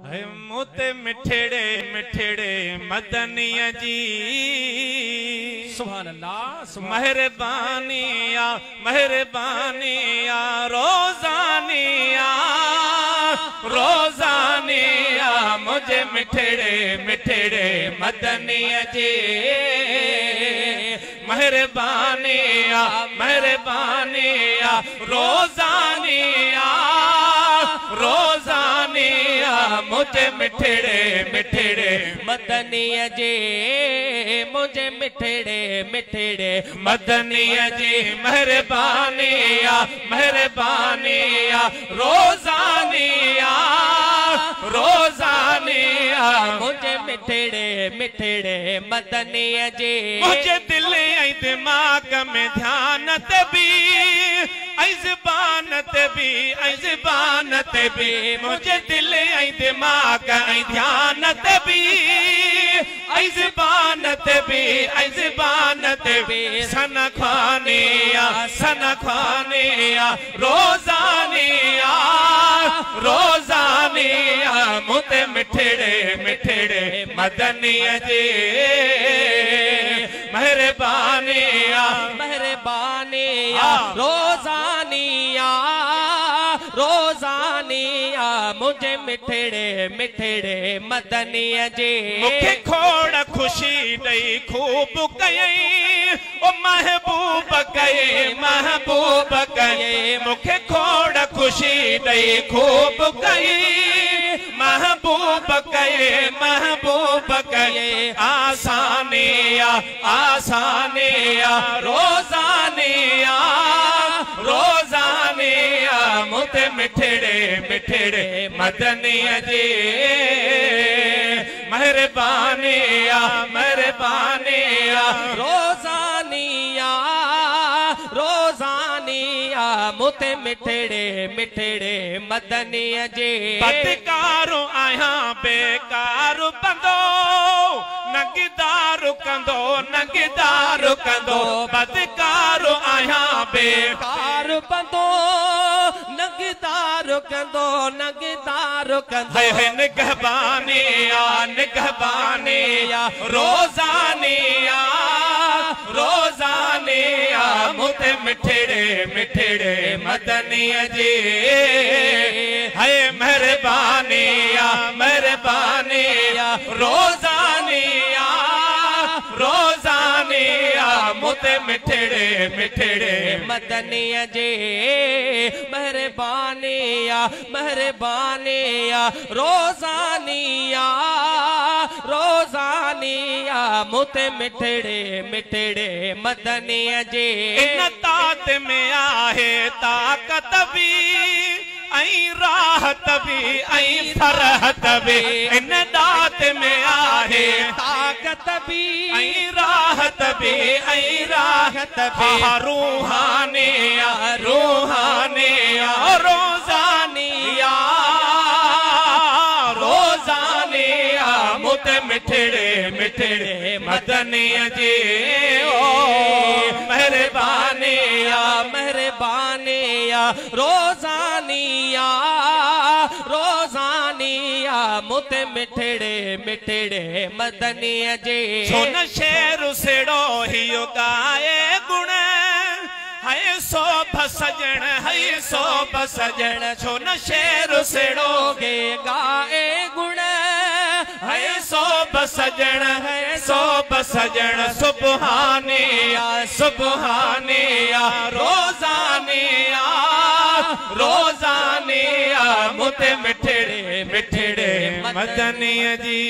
मुते मिठड़े मिठड़े मदनिया जी सुभान अल्लाह मेहरबानिया मेहरबानिया रोजानिया रोजानिया मुझे मिठड़े मिठड़े मदनिया जी मेहरबानिया मेहरबानिया रोजानिया रोजानिया मुझे मिठड़े मिठड़े मदनिया जी मुझे मिठड़े मिठड़े मदनिया जी मेहरबानिया मेहरबानिया रोजानिया रोजानिया मुझे मिठड़े मिठड़े मदनिया जी मुझे दिल ऐं दिमाग में ध्यान ते भी ऐं ज़बान ते भी ऐं ज़बान ते भी मुझे दिल ऐं दिमाग ऐं ध्यान ते भी ऐं ज़बान ते भी ऐं ज़बान ते भी सन ख़ानिया रोज़ानिया रोज़ानिया मुते मिठड़े मिठड़े मदनिया जी मेहरबानिया मेहरबानिया रोजानिया रोजानिया मुझे मिठड़े मिठड़े मदनिया जी मुखे खोड़ खुशी दई खूब कयई ओ महबूब कये मुखे खोड़ खुशी दई खूब कई महबूब कये आसानिया आसानिया रोजानिया रोजानिया मुते मिठड़े मिठड़े मदनिया जी मेहरबानिया मेहरबानिया रोजानिया रोजानिया मुते मिठड़े मिठड़े मदनिया जी बदकारो आया बेकारो बंदो नगदारो कंदो बदकारो आया बेकार बंदो नगदारो कंदो है निगहबानिया रोजानिया रोजानिया मुते मिठड़े मिठड़े मदनिया जी है मेहरबानिया मेहरबानिया रोजानिया रोजानिया मुते मिठड़े मिठड़े मदनिया जी मेहरबानिया मेहरबानिया रोजानिया रोजानिया मुते मिठड़े मिठड़े मदनिया जी इन तात में आहे ताकत भी ऐं राहत भी ऐं फरहत भी इन दात में आहे ताकत भी ऐं राहत भी ऐं राहत भी रूहानिया रूहानिया रोजानिया रोजानिया मुते मिठड़े मिठड़े मदनिया जी मेहरबानिया मेहरबानिया रोजानिया रोजानिया मुते मिठड़े मिठड़े मदनिया जी सोन शेर सेड़ो हियो गाए गुण है सोभ सजण सोन शेर सेड़ो गे गाए गुण है सोभ सजण सुबहानिया सुबहानिया रोजानिया रोजानिया मुते मिठड़े मिठड़े मदनिया जी